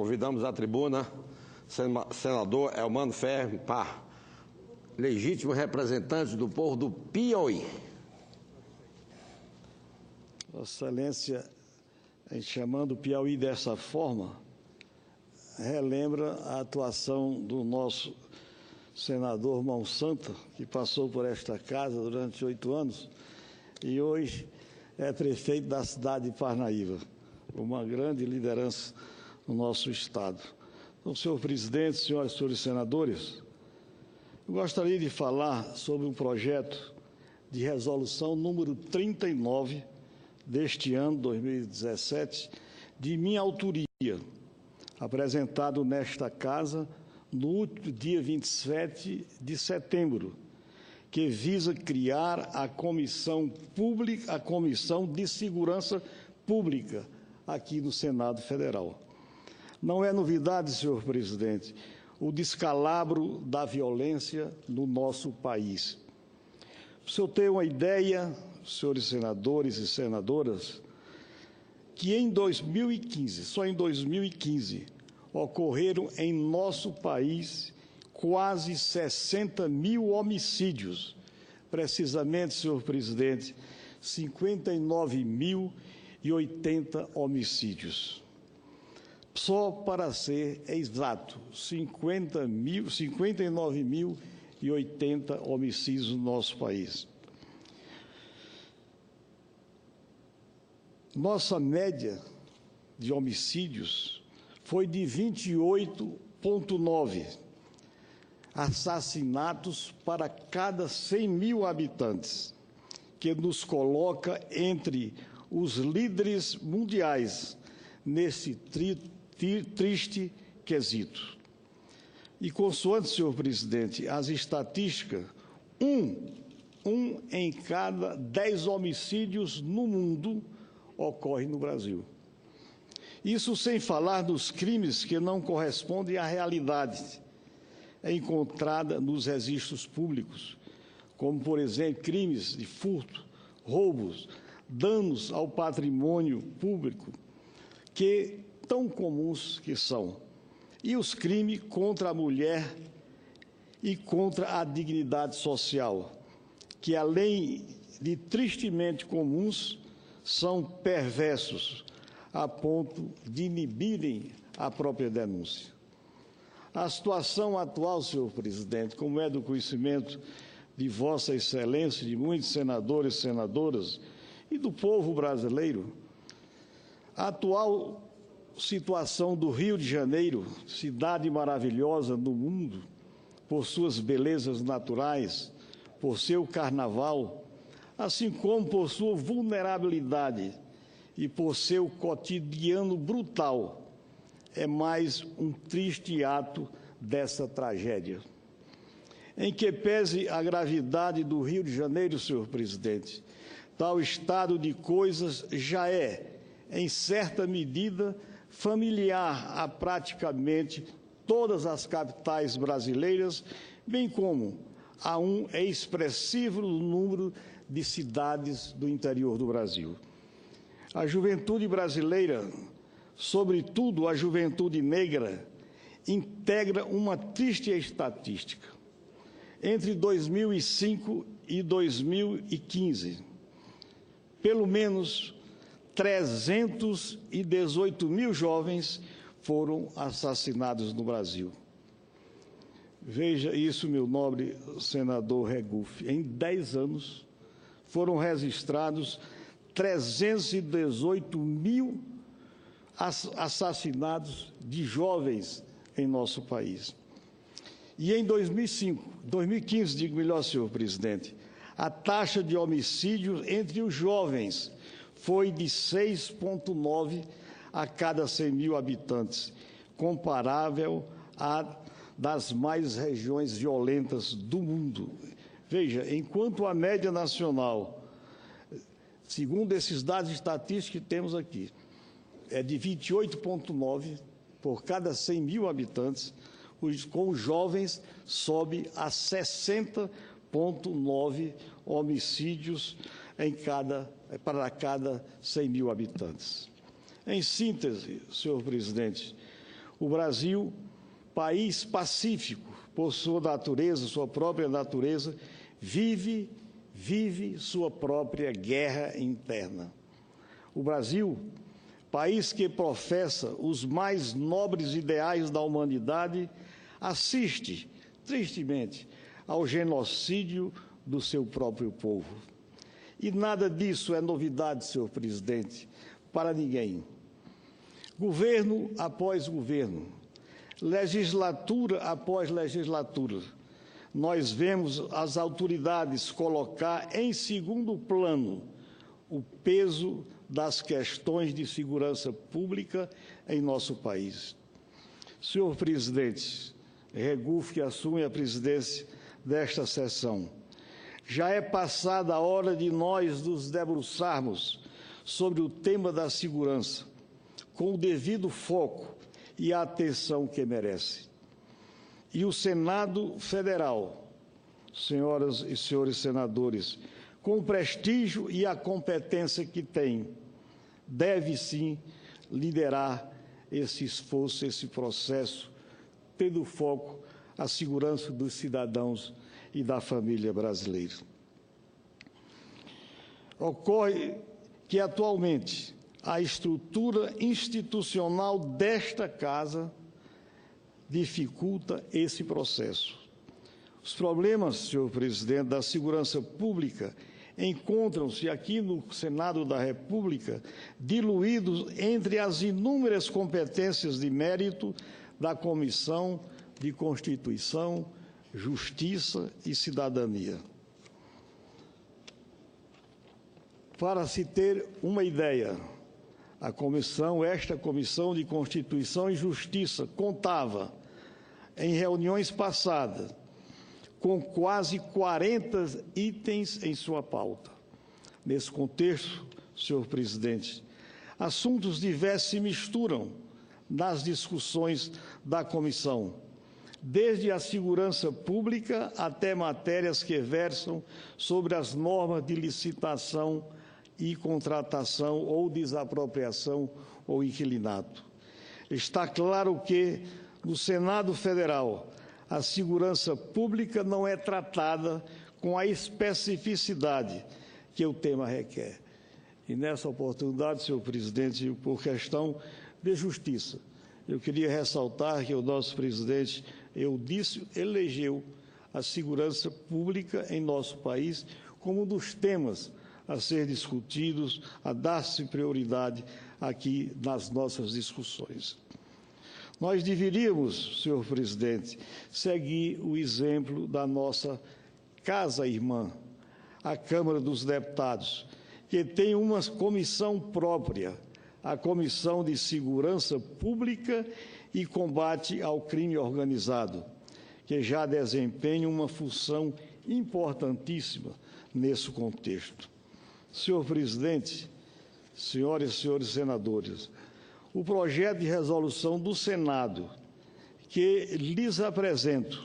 Convidamos à tribuna senador Elmano Ferri Pá, legítimo representante do povo do Piauí. Vossa Excelência, em chamando o Piauí dessa forma, relembra a atuação do nosso senador Mão Santa, que passou por esta casa durante 8 anos e hoje é prefeito da cidade de Parnaíba, uma grande liderança no nosso Estado. Então, senhor presidente, senhoras e senhores senadores, eu gostaria de falar sobre um projeto de resolução número 39 deste ano, 2017, de minha autoria, apresentado nesta casa no dia 27 de setembro, que visa criar a Comissão de Segurança Pública aqui no Senado Federal. Não é novidade, senhor presidente, o descalabro da violência no nosso país. Para o senhor ter uma ideia, senhores senadores e senadoras, que em 2015, só em 2015, ocorreram em nosso país quase 60 mil homicídios. Precisamente, senhor presidente, 59.080 homicídios. Só para ser exato, 59.080 homicídios no nosso país. Nossa média de homicídios foi de 28,9 assassinatos para cada 100 mil habitantes, que nos coloca entre os líderes mundiais nesse triste quesito. E, consoante, senhor presidente, as estatísticas, um em cada 10 homicídios no mundo ocorre no Brasil. Isso sem falar dos crimes que não correspondem à realidade encontrada nos registros públicos, como, por exemplo, crimes de furto, roubos, danos ao patrimônio público, que tão comuns que são, e os crimes contra a mulher e contra a dignidade social, que, além de tristemente comuns, são perversos, a ponto de inibirem a própria denúncia. A situação atual, senhor presidente, como é do conhecimento de Vossa Excelência, de muitos senadores e senadoras e do povo brasileiro, a atual situação do Rio de Janeiro, cidade maravilhosa no mundo, por suas belezas naturais, por seu carnaval, assim como por sua vulnerabilidade e por seu cotidiano brutal, é mais um triste ato dessa tragédia. Em que pese a gravidade do Rio de Janeiro, senhor presidente, tal estado de coisas já é, em certa medida, familiar a praticamente todas as capitais brasileiras, bem como a um expressivo número de cidades do interior do Brasil. A juventude brasileira, sobretudo a juventude negra, integra uma triste estatística. Entre 2005 e 2015, pelo menos 318 mil jovens foram assassinados no Brasil. Veja isso, meu nobre senador Regufe. Em 10 anos, foram registrados 318 mil assassinados de jovens em nosso país. E em 2015, digo melhor, senhor presidente, a taxa de homicídios entre os jovens foi de 6,9 a cada 100 mil habitantes, comparável à das mais regiões violentas do mundo. Veja, enquanto a média nacional, segundo esses dados estatísticos que temos aqui, é de 28,9 por cada 100 mil habitantes, com os jovens sobe a 60,9 homicídios para cada 100 mil habitantes. Em síntese, senhor presidente, O Brasil, país pacífico, por sua natureza, sua própria natureza, vive sua própria guerra interna. O Brasil, país que professa os mais nobres ideais da humanidade, assiste, tristemente, ao genocídio do seu próprio povo. E nada disso é novidade, senhor presidente, para ninguém. Governo após governo, legislatura após legislatura, nós vemos as autoridades colocar em segundo plano o peso das questões de segurança pública em nosso país. Senhor presidente, Regufe, que assume a presidência desta sessão, já é passada a hora de nós nos debruçarmos sobre o tema da segurança, com o devido foco e a atenção que merece. E o Senado Federal, senhoras e senhores senadores, com o prestígio e a competência que tem, deve sim liderar esse esforço, esse processo, tendo foco a segurança dos cidadãos e da família brasileira. Ocorre que, atualmente, a estrutura institucional desta Casa dificulta esse processo. Os problemas, senhor presidente, da segurança pública encontram-se aqui no Senado da República diluídos entre as inúmeras competências de mérito da Comissão de Constituição, Justiça e Cidadania. Para se ter uma ideia, esta Comissão de Constituição e Justiça contava, em reuniões passadas, com quase 40 itens em sua pauta. Nesse contexto, senhor presidente, assuntos diversos se misturam nas discussões da comissão, desde a segurança pública até matérias que versam sobre as normas de licitação e contratação ou desapropriação ou inquilinato. Está claro que, no Senado Federal, a segurança pública não é tratada com a especificidade que o tema requer. E nessa oportunidade, senhor presidente, por questão de justiça, eu queria ressaltar que o nosso presidente Eudício elegeu a segurança pública em nosso país como um dos temas a ser discutidos, a dar-se prioridade aqui nas nossas discussões. Nós deveríamos, senhor presidente, seguir o exemplo da nossa casa-irmã, a Câmara dos Deputados, que tem uma comissão própria, a Comissão de Segurança Pública e Combate ao Crime Organizado, que já desempenha uma função importantíssima nesse contexto. Senhor presidente, senhoras e senhores senadores, o projeto de resolução do Senado que lhes apresento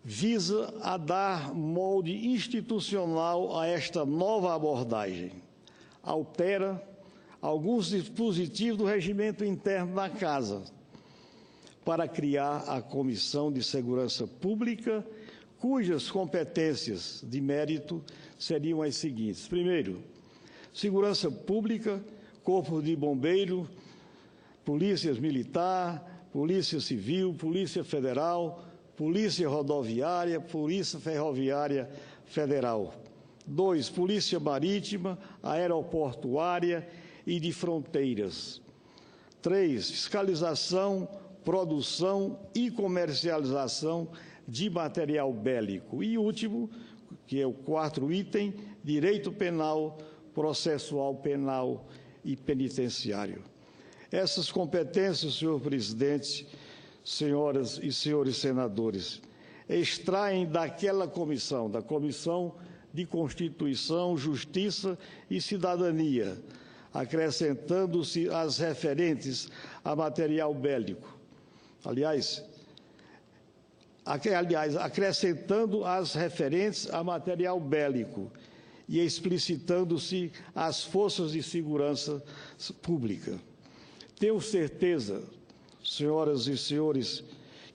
visa a dar molde institucional a esta nova abordagem. Altera alguns dispositivos do regimento interno da Casa para criar a Comissão de Segurança Pública, cujas competências de mérito seriam as seguintes. Primeiro, segurança pública, Corpo de Bombeiro, Polícia Militar, Polícia Civil, Polícia Federal, Polícia Rodoviária, Polícia Ferroviária Federal. 2, Polícia Marítima, Aeroportuária e de Fronteiras. 3, fiscalização, produção e comercialização de material bélico. E último, que é o 4º item, direito penal, processual penal e penitenciário. Essas competências, senhor presidente, senhoras e senhores senadores, extraem daquela comissão, da Comissão de Constituição, Justiça e Cidadania, acrescentando-se as referentes a material bélico. Aliás, acrescentando as referentes a material bélico e explicitando-se as forças de segurança pública. Tenho certeza, senhoras e senhores,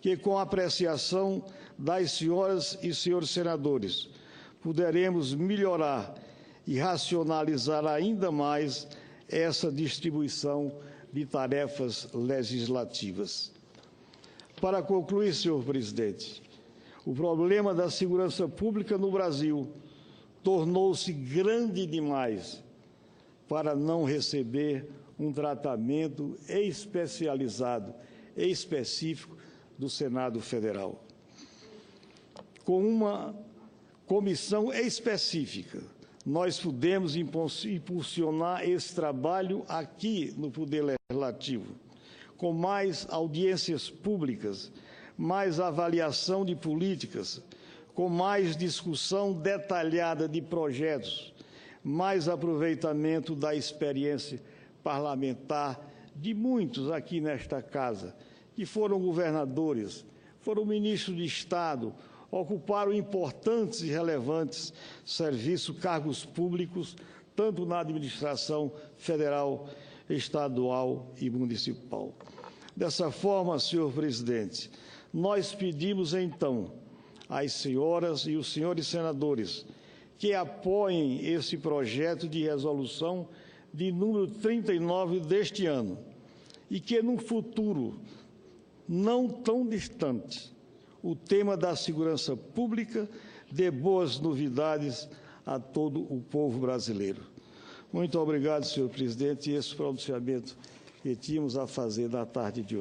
que com a apreciação das senhoras e senhores senadores, poderemos melhorar e racionalizar ainda mais essa distribuição de tarefas legislativas. Para concluir, senhor presidente, o problema da segurança pública no Brasil tornou-se grande demais para não receber um tratamento especializado e específico do Senado Federal. Com uma comissão específica, nós pudemos impulsionar esse trabalho aqui no Poder Legislativo, com mais audiências públicas, mais avaliação de políticas, com mais discussão detalhada de projetos, mais aproveitamento da experiência parlamentar de muitos aqui nesta casa, que foram governadores, foram ministros de Estado, ocuparam importantes e relevantes serviços, cargos públicos, tanto na administração federal, estadual e municipal. Dessa forma, senhor presidente, nós pedimos, então, às senhoras e os senhores senadores que apoiem esse projeto de resolução de número 39 deste ano e que, no futuro não tão distante, o tema da segurança pública dê boas novidades a todo o povo brasileiro. Muito obrigado, senhor presidente, e esse pronunciamento que tínhamos a fazer na tarde de hoje.